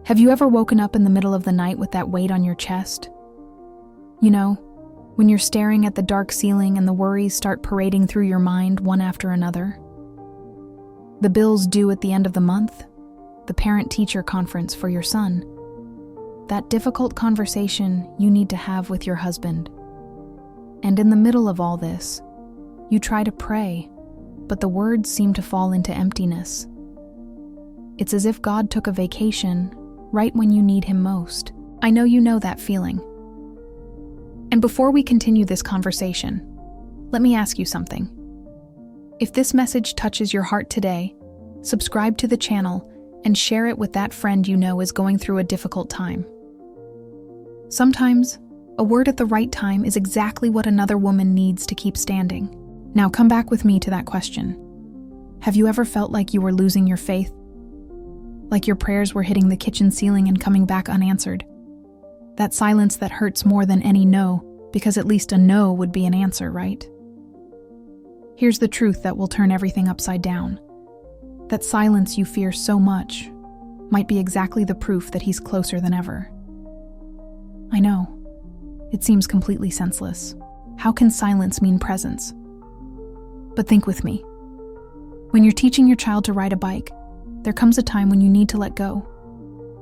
Have you ever woken up in the middle of the night with that weight on your chest? You know, when you're staring at the dark ceiling and the worries start parading through your mind one after another? The bills due at the end of the month, the parent-teacher conference for your son, that difficult conversation you need to have with your husband. And in the middle of all this, you try to pray, but the words seem to fall into emptiness. It's as if God took a vacation right when you need him most. I know you know that feeling. And before we continue this conversation, let me ask you something. If this message touches your heart today, subscribe to the channel and share it with that friend you know is going through a difficult time. Sometimes, a word at the right time is exactly what another woman needs to keep standing. Now come back with me to that question. Have you ever felt like you were losing your faith? Like your prayers were hitting the kitchen ceiling and coming back unanswered? That silence that hurts more than any no, because at least a no would be an answer, right? Here's the truth that will turn everything upside down. That silence you fear so much might be exactly the proof that he's closer than ever. I know, it seems completely senseless. How can silence mean presence? But think with me. When you're teaching your child to ride a bike, there comes a time when you need to let go.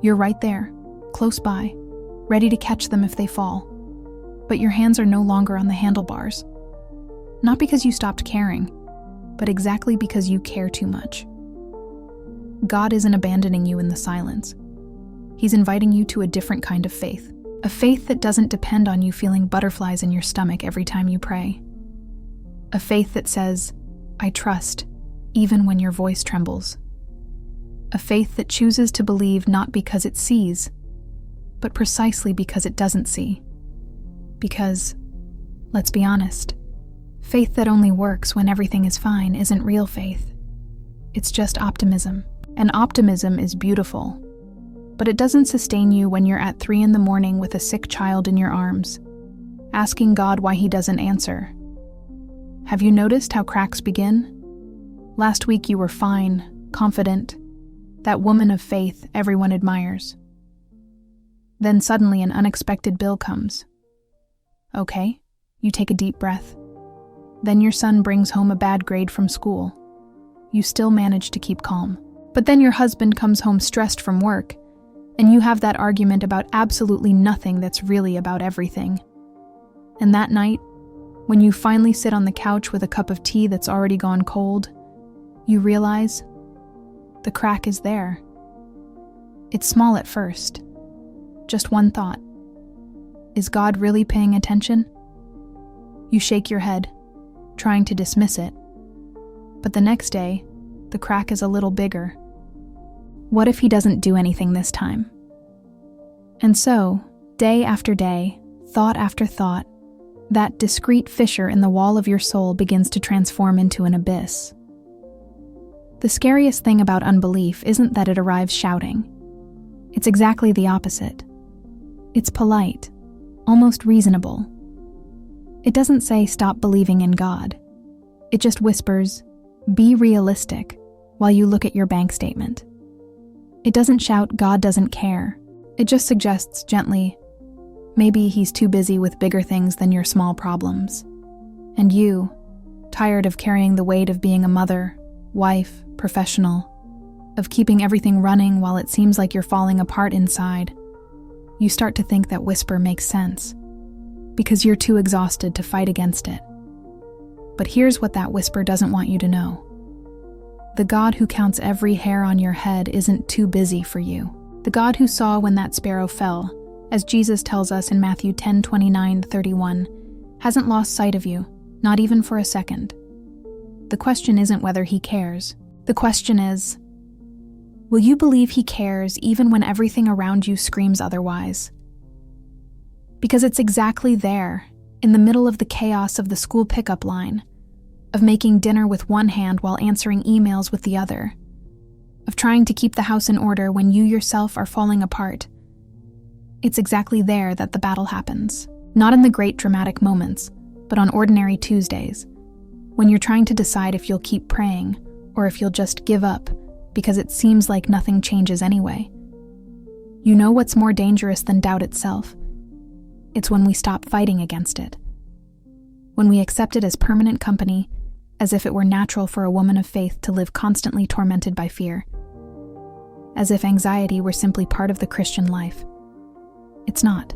You're right there, close by, ready to catch them if they fall. But your hands are no longer on the handlebars. Not because you stopped caring, but exactly because you care too much. God isn't abandoning you in the silence. He's inviting you to a different kind of faith. A faith that doesn't depend on you feeling butterflies in your stomach every time you pray. A faith that says, I trust, even when your voice trembles. A faith that chooses to believe not because it sees, but precisely because it doesn't see. Because, let's be honest, faith that only works when everything is fine isn't real faith. It's just optimism. And optimism is beautiful. But it doesn't sustain you when you're at 3 a.m. with a sick child in your arms, asking God why he doesn't answer. Have you noticed how cracks begin? Last week you were fine, confident, that woman of faith everyone admires. Then suddenly an unexpected bill comes. Okay, you take a deep breath. Then your son brings home a bad grade from school. You still manage to keep calm. But then your husband comes home stressed from work, and you have that argument about absolutely nothing that's really about everything. And that night, when you finally sit on the couch with a cup of tea that's already gone cold, you realize the crack is there. It's small at first. Just one thought. Is God really paying attention? You shake your head, trying to dismiss it. But the next day, the crack is a little bigger. What if he doesn't do anything this time? And so, day after day, thought after thought, that discreet fissure in the wall of your soul begins to transform into an abyss. The scariest thing about unbelief isn't that it arrives shouting. It's exactly the opposite. It's polite, almost reasonable. It doesn't say stop believing in God. It just whispers, be realistic, while you look at your bank statement. It doesn't shout God doesn't care. It just suggests gently, maybe he's too busy with bigger things than your small problems. And you, tired of carrying the weight of being a mother, wife, professional, of keeping everything running while it seems like you're falling apart inside, you start to think that whisper makes sense, because you're too exhausted to fight against it. But here's what that whisper doesn't want you to know. The God who counts every hair on your head isn't too busy for you. The God who saw when that sparrow fell, as Jesus tells us in Matthew 10:29-31, hasn't lost sight of you, not even for a second. The question isn't whether he cares. The question is, will you believe he cares even when everything around you screams otherwise? Because it's exactly there, in the middle of the chaos of the school pickup line, of making dinner with one hand while answering emails with the other, of trying to keep the house in order when you yourself are falling apart. It's exactly there that the battle happens. Not in the great dramatic moments, but on ordinary Tuesdays, when you're trying to decide if you'll keep praying or if you'll just give up because it seems like nothing changes anyway. You know what's more dangerous than doubt itself? It's when we stop fighting against it. When we accept it as permanent company, as if it were natural for a woman of faith to live constantly tormented by fear. As if anxiety were simply part of the Christian life. It's not.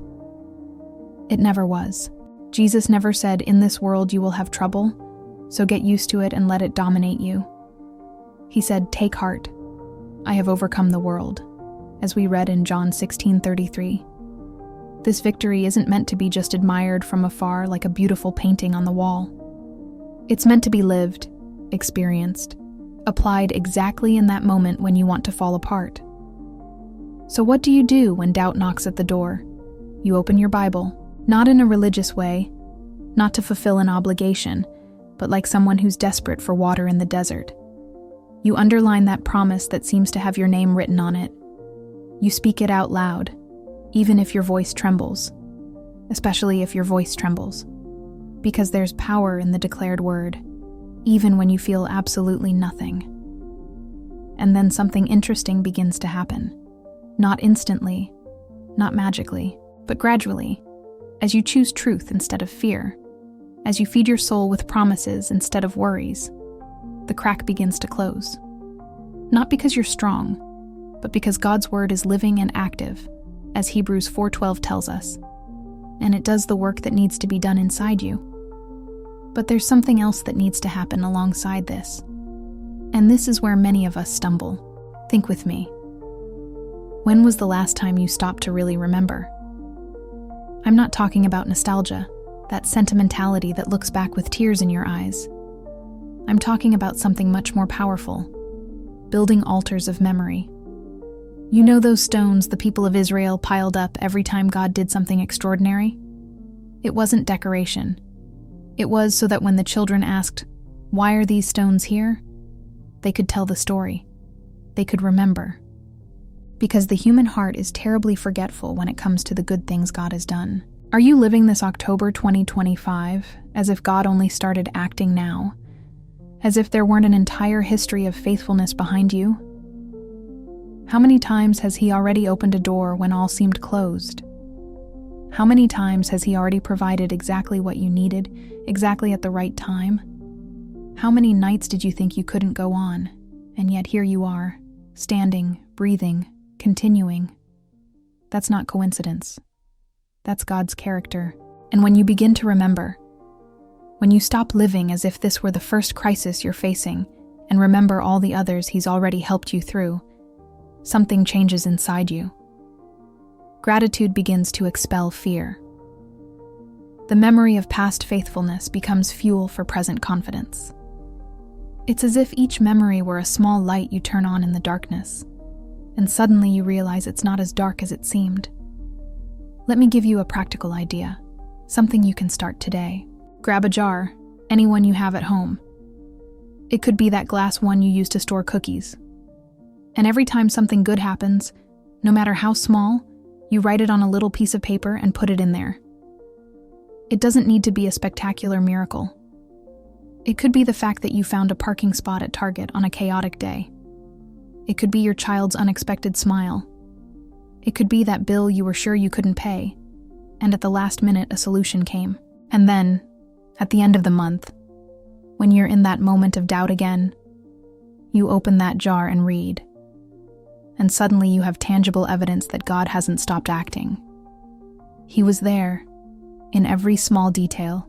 It never was. Jesus never said, "In this world you will have trouble, so get used to it and let it dominate you." He said, "Take heart. I have overcome the world," as we read in John 16:33. This victory isn't meant to be just admired from afar like a beautiful painting on the wall. It's meant to be lived, experienced, applied exactly in that moment when you want to fall apart. So what do you do when doubt knocks at the door? You open your Bible, not in a religious way, not to fulfill an obligation, but like someone who's desperate for water in the desert. You underline that promise that seems to have your name written on it. You speak it out loud, even if your voice trembles, especially if your voice trembles, because there's power in the declared word, even when you feel absolutely nothing. And then something interesting begins to happen. Not instantly, not magically, but gradually, as you choose truth instead of fear, as you feed your soul with promises instead of worries, the crack begins to close. Not because you're strong, but because God's word is living and active, as Hebrews 4:12 tells us, and it does the work that needs to be done inside you. But there's something else that needs to happen alongside this, and this is where many of us stumble. Think with me. When was the last time you stopped to really remember? I'm not talking about nostalgia, that sentimentality that looks back with tears in your eyes. I'm talking about something much more powerful, building altars of memory. You know those stones the people of Israel piled up every time God did something extraordinary? It wasn't decoration. It was so that when the children asked, "Why are these stones here?" they could tell the story. They could remember. Because the human heart is terribly forgetful when it comes to the good things God has done. Are you living this October 2025 as if God only started acting now? As if there weren't an entire history of faithfulness behind you? How many times has He already opened a door when all seemed closed? How many times has He already provided exactly what you needed, exactly at the right time? How many nights did you think you couldn't go on, and yet here you are, standing, breathing, continuing? That's not coincidence. That's God's character. And when you begin to remember, when you stop living as if this were the first crisis you're facing, and remember all the others He's already helped you through, something changes inside you. Gratitude begins to expel fear. The memory of past faithfulness becomes fuel for present confidence. It's as if each memory were a small light you turn on in the darkness, and suddenly you realize it's not as dark as it seemed. Let me give you a practical idea, something you can start today. Grab a jar, any one you have at home. It could be that glass one you use to store cookies. And every time something good happens, no matter how small, you write it on a little piece of paper and put it in there. It doesn't need to be a spectacular miracle. It could be the fact that you found a parking spot at Target on a chaotic day. It could be your child's unexpected smile. It could be that bill you were sure you couldn't pay, and at the last minute a solution came. And then, at the end of the month, when you're in that moment of doubt again, you open that jar and read. And suddenly you have tangible evidence that God hasn't stopped acting. He was there, in every small detail,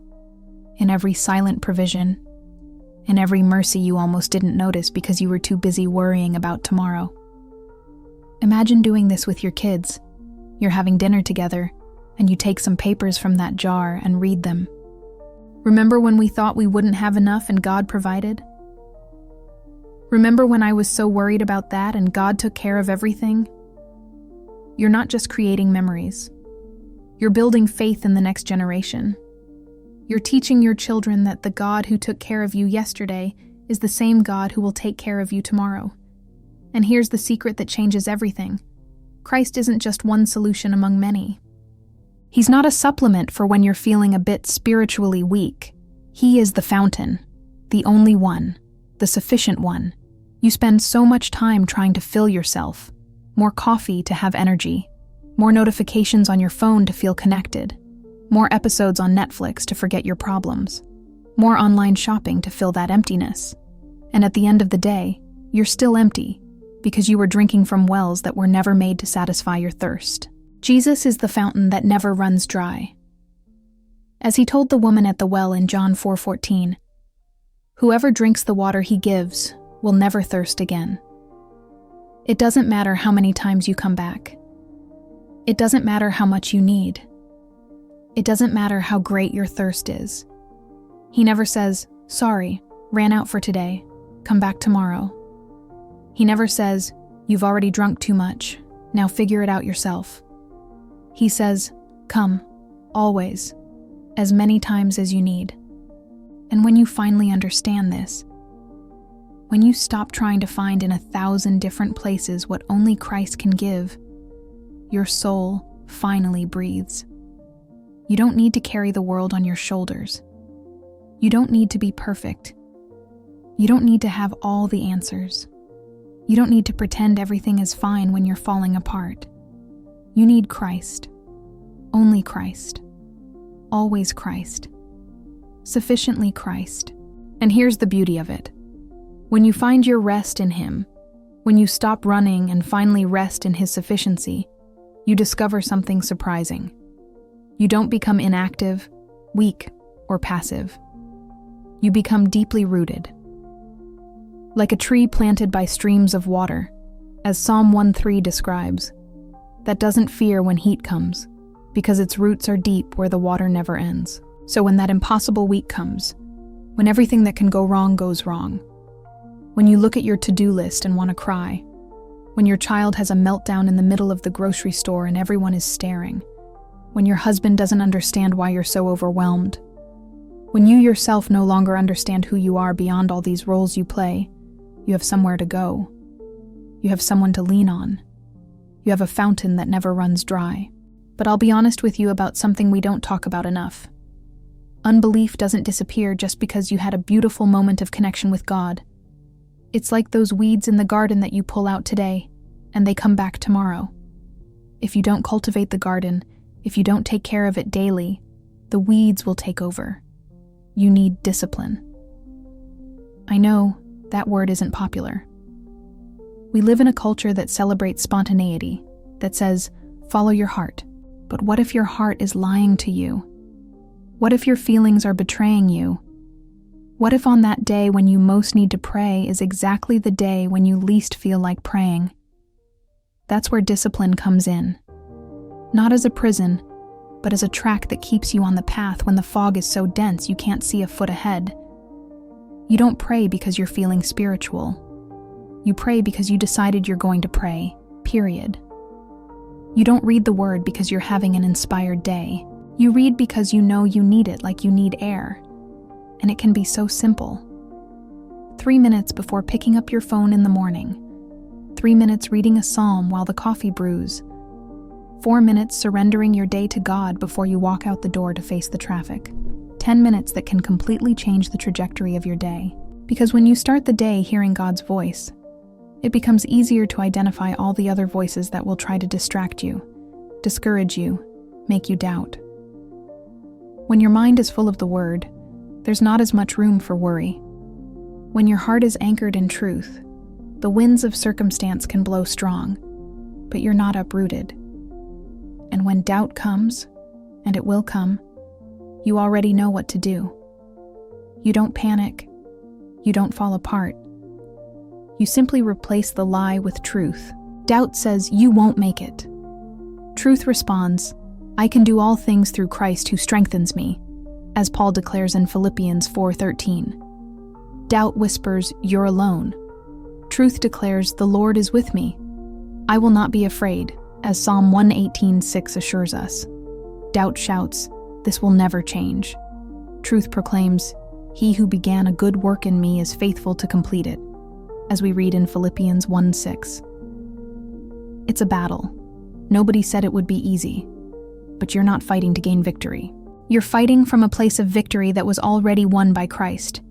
in every silent provision, in every mercy you almost didn't notice because you were too busy worrying about tomorrow. Imagine doing this with your kids. You're having dinner together, and you take some papers from that jar and read them. Remember when we thought we wouldn't have enough and God provided? Remember when I was so worried about that and God took care of everything? You're not just creating memories. You're building faith in the next generation. You're teaching your children that the God who took care of you yesterday is the same God who will take care of you tomorrow. And here's the secret that changes everything. Christ isn't just one solution among many. He's not a supplement for when you're feeling a bit spiritually weak. He is the fountain, the only one, the sufficient one. You spend so much time trying to fill yourself, more coffee to have energy, more notifications on your phone to feel connected, more episodes on Netflix to forget your problems, more online shopping to fill that emptiness. And at the end of the day, you're still empty because you were drinking from wells that were never made to satisfy your thirst. Jesus is the fountain that never runs dry. As he told the woman at the well in John 4:14, "Whoever drinks the water he gives will never thirst again." It doesn't matter how many times you come back. It doesn't matter how much you need. It doesn't matter how great your thirst is. He never says, "Sorry, ran out for today, come back tomorrow." He never says, "You've already drunk too much, now figure it out yourself." He says, "Come, always, as many times as you need." And when you finally understand this, when you stop trying to find in 1,000 different places what only Christ can give, your soul finally breathes. You don't need to carry the world on your shoulders. You don't need to be perfect. You don't need to have all the answers. You don't need to pretend everything is fine when you're falling apart. You need Christ. Only Christ. Always Christ. Sufficiently Christ. And here's the beauty of it. When you find your rest in Him, when you stop running and finally rest in His sufficiency, you discover something surprising. You don't become inactive, weak, or passive. You become deeply rooted. Like a tree planted by streams of water, as Psalm 1:3 describes, that doesn't fear when heat comes, because its roots are deep where the water never ends. So when that impossible week comes, when everything that can go wrong goes wrong, when you look at your to-do list and want to cry, when your child has a meltdown in the middle of the grocery store and everyone is staring, when your husband doesn't understand why you're so overwhelmed, when you yourself no longer understand who you are beyond all these roles you play, you have somewhere to go. You have someone to lean on. You have a fountain that never runs dry. But I'll be honest with you about something we don't talk about enough. Unbelief doesn't disappear just because you had a beautiful moment of connection with God. It's like those weeds in the garden that you pull out today, and they come back tomorrow. If you don't cultivate the garden, if you don't take care of it daily, the weeds will take over. You need discipline. I know that word isn't popular. We live in a culture that celebrates spontaneity, that says, follow your heart. But what if your heart is lying to you? What if your feelings are betraying you? What if on that day when you most need to pray is exactly the day when you least feel like praying? That's where discipline comes in. Not as a prison, but as a track that keeps you on the path when the fog is so dense you can't see a foot ahead. You don't pray because you're feeling spiritual. You pray because you decided you're going to pray, period. You don't read the word because you're having an inspired day. You read because you know you need it like you need air. And it can be so simple. 3 minutes before picking up your phone in the morning. 3 minutes reading a psalm while the coffee brews. 4 minutes surrendering your day to God before you walk out the door to face the traffic. 10 minutes that can completely change the trajectory of your day. Because when you start the day hearing God's voice, it becomes easier to identify all the other voices that will try to distract you, discourage you, make you doubt. When your mind is full of the Word, there's not as much room for worry. When your heart is anchored in truth, the winds of circumstance can blow strong, but you're not uprooted. And when doubt comes, and it will come, you already know what to do. You don't panic. You don't fall apart. You simply replace the lie with truth. Doubt says you won't make it. Truth responds, I can do all things through Christ who strengthens me, as Paul declares in Philippians 4:13. Doubt whispers, you're alone. Truth declares, the Lord is with me. I will not be afraid, as Psalm 118:6 assures us. Doubt shouts, this will never change. Truth proclaims, he who began a good work in me is faithful to complete it, as we read in Philippians 1:6. It's a battle. Nobody said it would be easy, but you're not fighting to gain victory. You're fighting from a place of victory that was already won by Christ.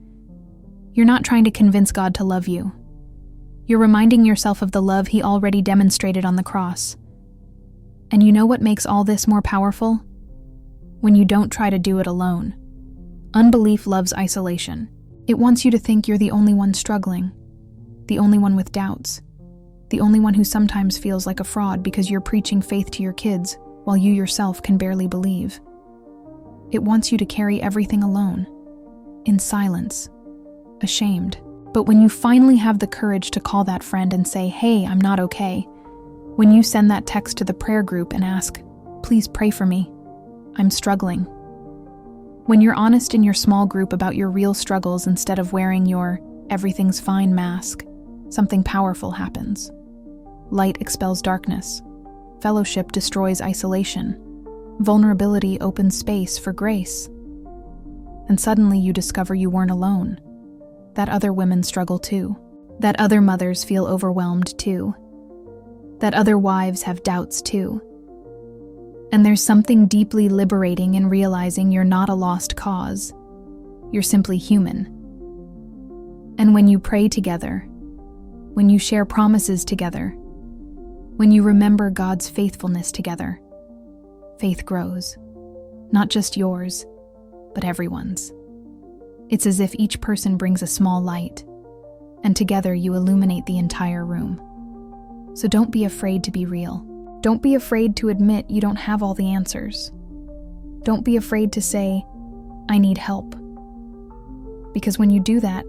You're not trying to convince God to love you. You're reminding yourself of the love he already demonstrated on the cross. And you know what makes all this more powerful? When you don't try to do it alone. Unbelief loves isolation. It wants you to think you're the only one struggling, the only one with doubts, the only one who sometimes feels like a fraud because you're preaching faith to your kids while you yourself can barely believe. It wants you to carry everything alone, in silence, ashamed. But when you finally have the courage to call that friend and say, "Hey, I'm not okay," when you send that text to the prayer group and ask, "Please pray for me, I'm struggling," when you're honest in your small group about your real struggles instead of wearing your "everything's fine" mask, something powerful happens. Light expels darkness. Fellowship destroys isolation. Vulnerability opens space for grace. And suddenly you discover you weren't alone. That other women struggle too. That other mothers feel overwhelmed too. That other wives have doubts too. And there's something deeply liberating in realizing you're not a lost cause. You're simply human. And when you pray together, when you share promises together, when you remember God's faithfulness together, faith grows. Not just yours, but everyone's. It's as if each person brings a small light, and together you illuminate the entire room. So don't be afraid to be real. Don't be afraid to admit you don't have all the answers. Don't be afraid to say, "I need help." Because when you do that,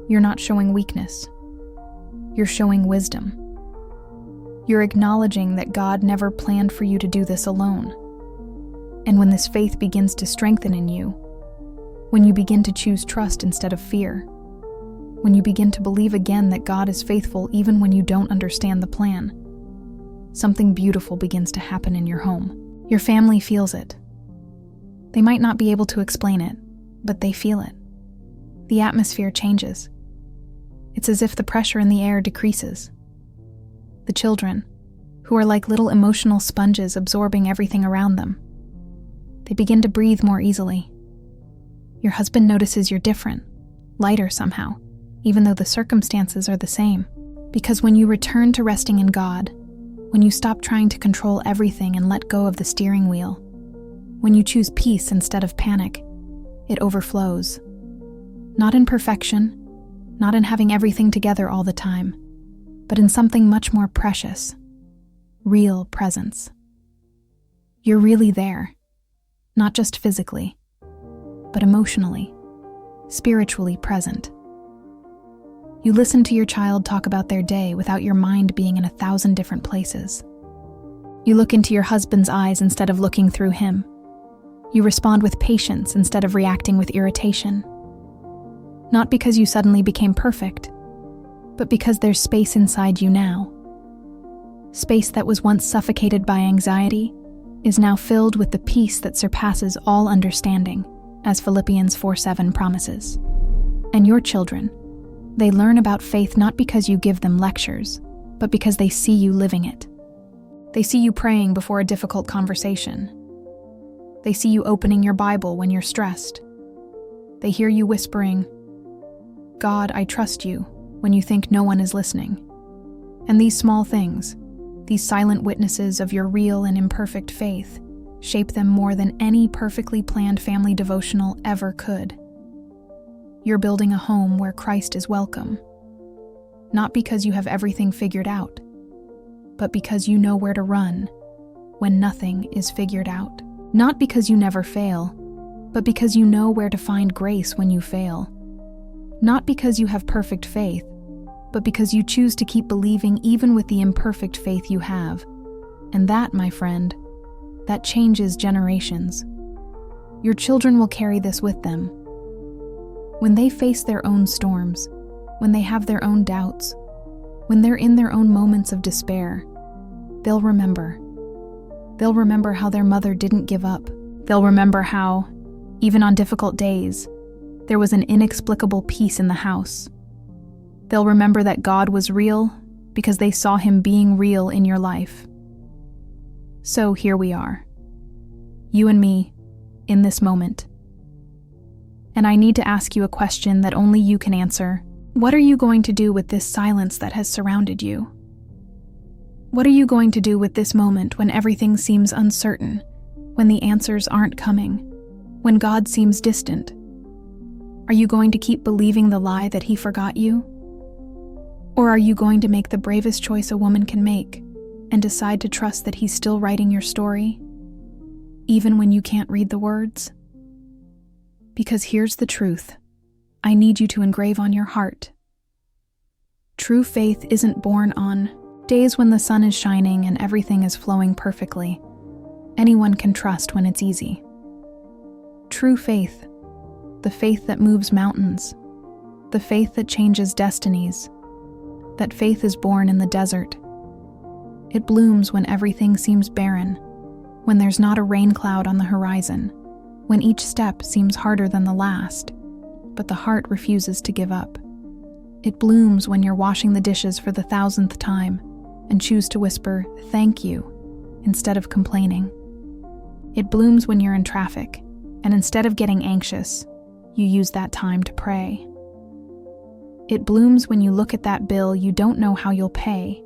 you're not showing weakness. You're showing wisdom. You're acknowledging that God never planned for you to do this alone. And when this faith begins to strengthen in you, when you begin to choose trust instead of fear, when you begin to believe again that God is faithful even when you don't understand the plan, something beautiful begins to happen in your home. Your family feels it. They might not be able to explain it, but they feel it. The atmosphere changes. It's as if the pressure in the air decreases. The children, who are like little emotional sponges absorbing everything around them, they begin to breathe more easily. Your husband notices you're different, lighter somehow, even though the circumstances are the same. Because when you return to resting in God, when you stop trying to control everything and let go of the steering wheel, when you choose peace instead of panic, it overflows. Not in perfection, not in having everything together all the time, but in something much more precious, real presence. You're really there, not just physically, but emotionally, spiritually present. You listen to your child talk about their day without your mind being in 1,000 different places. You look into your husband's eyes instead of looking through him. You respond with patience instead of reacting with irritation. Not because you suddenly became perfect, but because there's space inside you now. Space that was once suffocated by anxiety is now filled with the peace that surpasses all understanding, as Philippians 4:7 promises. And your children, they learn about faith not because you give them lectures, but because they see you living it. They see you praying before a difficult conversation. They see you opening your Bible when you're stressed. They hear you whispering, "God, I trust you," when you think no one is listening. And these small things, these silent witnesses of your real and imperfect faith, shape them more than any perfectly planned family devotional ever could. You're building a home where Christ is welcome, not because you have everything figured out, but because you know where to run when nothing is figured out. Not because you never fail, but because you know where to find grace when you fail. Not because you have perfect faith, but because you choose to keep believing even with the imperfect faith you have. And that, my friend, that changes generations. Your children will carry this with them. When they face their own storms, when they have their own doubts, when they're in their own moments of despair, they'll remember. They'll remember how their mother didn't give up. They'll remember how, even on difficult days, there was an inexplicable peace in the house. They'll remember that God was real because they saw Him being real in your life. So here we are, you and me, in this moment. And I need to ask you a question that only you can answer. What are you going to do with this silence that has surrounded you? What are you going to do with this moment when everything seems uncertain, when the answers aren't coming, when God seems distant? Are you going to keep believing the lie that He forgot you? Or are you going to make the bravest choice a woman can make and decide to trust that He's still writing your story, even when you can't read the words? Because here's the truth. I need you to engrave on your heart. True faith isn't born on days when the sun is shining and everything is flowing perfectly. Anyone can trust when it's easy. True faith, the faith that moves mountains, the faith that changes destinies, that faith is born in the desert. It blooms when everything seems barren, when there's not a rain cloud on the horizon, when each step seems harder than the last, but the heart refuses to give up. It blooms when you're washing the dishes for the 1,000th time and choose to whisper, "Thank you," instead of complaining. It blooms when you're in traffic, and instead of getting anxious, you use that time to pray. It blooms when you look at that bill you don't know how you'll pay,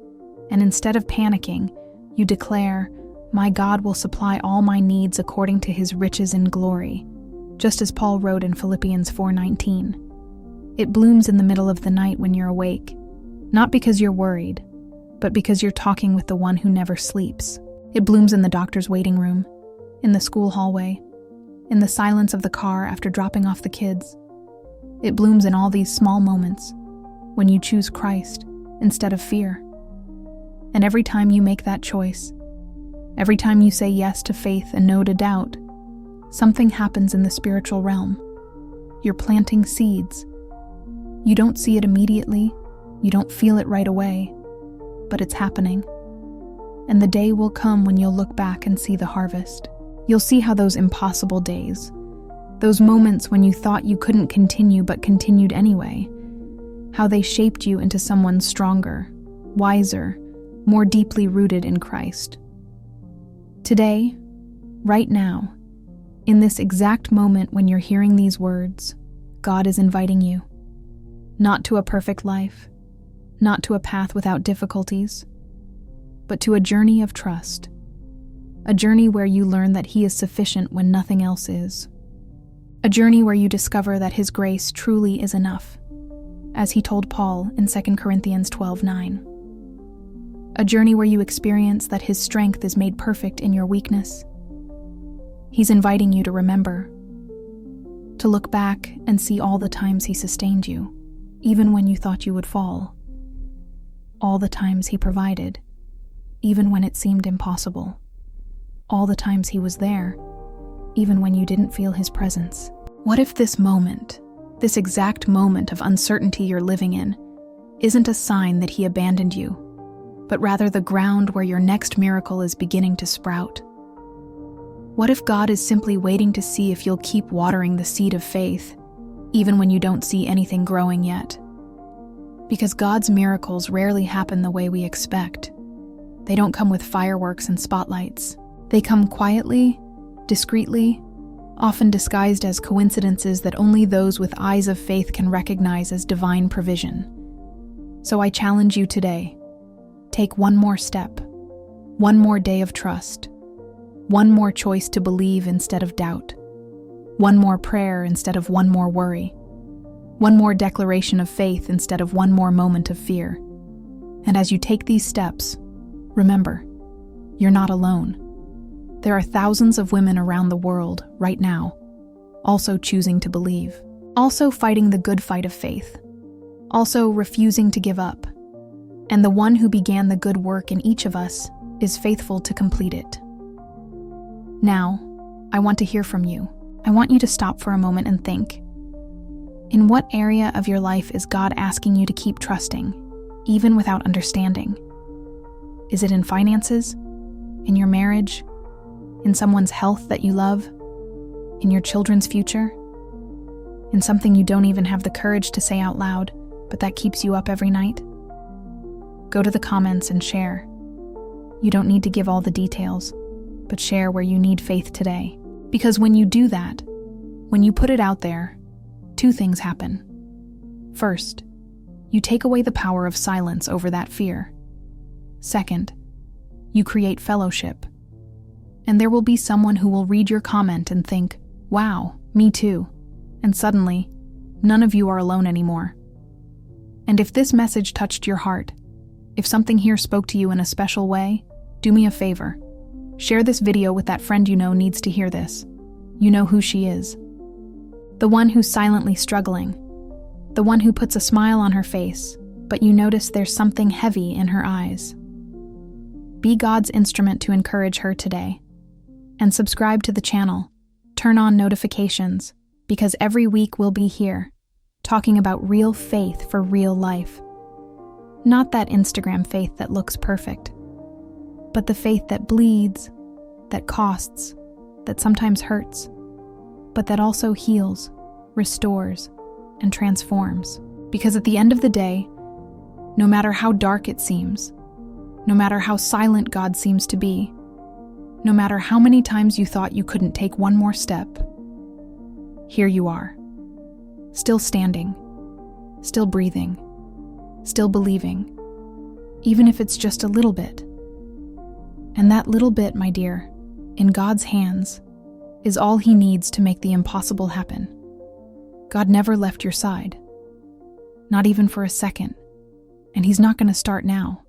and instead of panicking, you declare, "My God will supply all my needs according to His riches in glory," just as Paul wrote in Philippians 4:19. It blooms in the middle of the night when you're awake, not because you're worried, but because you're talking with the one who never sleeps. It blooms in the doctor's waiting room, in the school hallway, in the silence of the car after dropping off the kids. It blooms in all these small moments when you choose Christ instead of fear. And every time you make that choice, every time you say yes to faith and no to doubt, something happens in the spiritual realm. You're planting seeds. You don't see it immediately, you don't feel it right away, but it's happening. And the day will come when you'll look back and see the harvest. You'll see how those impossible days, those moments when you thought you couldn't continue but continued anyway, how they shaped you into someone stronger, wiser, more deeply rooted in Christ. Today, right now, in this exact moment when you're hearing these words, God is inviting you. Not to a perfect life, not to a path without difficulties, but to a journey of trust. A journey where you learn that He is sufficient when nothing else is. A journey where you discover that His grace truly is enough, as He told Paul in 2 Corinthians 12:9. A journey where you experience that His strength is made perfect in your weakness. He's inviting you to remember, to look back and see all the times He sustained you, even when you thought you would fall. All the times He provided, even when it seemed impossible. All the times He was there, even when you didn't feel His presence. What if this moment, this exact moment of uncertainty you're living in, isn't a sign that He abandoned you, but rather the ground where your next miracle is beginning to sprout? What if God is simply waiting to see if you'll keep watering the seed of faith, even when you don't see anything growing yet? Because God's miracles rarely happen the way we expect. They don't come with fireworks and spotlights. They come quietly, discreetly, often disguised as coincidences that only those with eyes of faith can recognize as divine provision. So I challenge you today. Take one more step, one more day of trust, one more choice to believe instead of doubt, one more prayer instead of one more worry, one more declaration of faith instead of one more moment of fear. And as you take these steps, remember, you're not alone. There are thousands of women around the world right now, also choosing to believe, also fighting the good fight of faith, also refusing to give up. And the one who began the good work in each of us is faithful to complete it. Now, I want to hear from you. I want you to stop for a moment and think. In what area of your life is God asking you to keep trusting, even without understanding? Is it in finances? In your marriage? In someone's health that you love? In your children's future? In something you don't even have the courage to say out loud, but that keeps you up every night? Go to the comments and share. You don't need to give all the details, but share where you need faith today. Because when you do that, when you put it out there, two things happen. First, you take away the power of silence over that fear. Second, you create fellowship. And there will be someone who will read your comment and think, "Wow, me too." And suddenly, none of you are alone anymore. And if this message touched your heart, if something here spoke to you in a special way, do me a favor. Share this video with that friend you know needs to hear this. You know who she is. The one who's silently struggling. The one who puts a smile on her face, but you notice there's something heavy in her eyes. Be God's instrument to encourage her today. And subscribe to the channel. Turn on notifications, because every week we'll be here, talking about real faith for real life. Not that Instagram faith that looks perfect, but the faith that bleeds, that costs, that sometimes hurts, but that also heals, restores, and transforms. Because at the end of the day, no matter how dark it seems, no matter how silent God seems to be, no matter how many times you thought you couldn't take one more step, here you are, still standing, still breathing, still believing, even if it's just a little bit. And that little bit, my dear, in God's hands, is all He needs to make the impossible happen. God never left your side, not even for a second, and He's not going to start now.